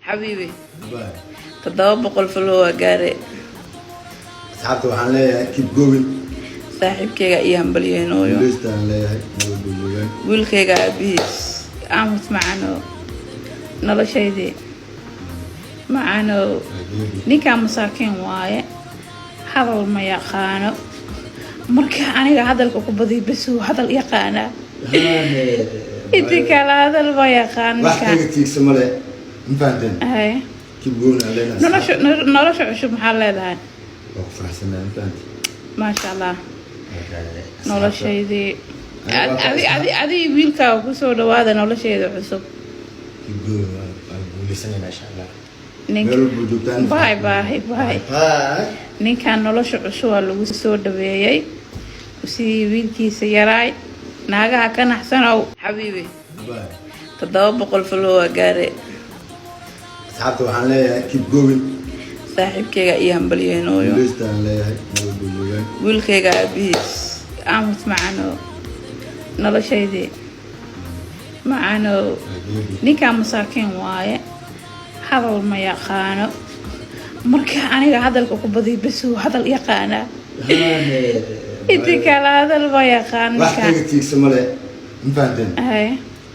حبيبي باي تضابق الفلوة قاري أصحابته waxaan leeyahay keep going saaxiibkayga iyo hambalyeynooyo guuleystaan leeyahay nabad guuleeyaan wiilkayga aabihiis aamus macaano noloshaydii macaano ninkaa masaakiin waaye hadal ma yaqaano marka aniga hadalka ku badiy basuu hadal yaqaanaa inti kale hadal ma yaqaan wax kaga tiigsa male ma fahanteen hay keep going aan leenahay nolosha cusub maxaa leedahay waa ku faraxsanaa ma fahanteen maasha allah noloshaydii adi wiilkaaga kusoo dhawaada nolosheeda cusub keep going waan guuleysanayna insha allah ninka meel walba joogtaan baay baay baay baay ninkan nolosha cusub waa lagu soo dhaweeyay sidii wiilkiisa yaraay naagaha ka naxsanow xabiibi baay 700 faloowa gaare asxaabta waxaan leeyahay keep going saaxiibkayga iyo hambalyeynooyo guuleystaan leeyahay nabad guuleeyaan wiilkayga aabihiis aamus macaano noloshaydii macaano ninkaa masaakiin waaye hadal ma yaqaano marka aniga hadalka ku badiy basuu hadal yaqaanaa inti kale hadal ma yaqaan wax kaga tiigsa male ma fahanteen hay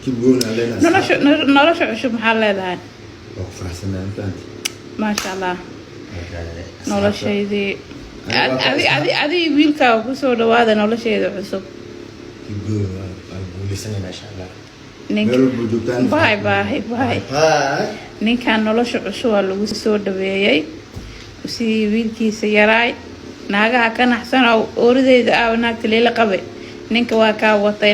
keep going aan leenahay nolosha cusub maxaa leedahay waa ku faraxsanaa ma fahanteen maasha allah noloshaydii adi wiilkaaga kusoo dhawaada nolosheeda cusub keep going waan guuleysanayna insha allah ninka meel walba joogtaan baay baay baay baay ninkan nolosha cusub waa lagu soo dhaweeyay sidii wiilkiisa yaraay naagaha ka naxsanow oorideyda naagta leela qabe ninka waa kaa watay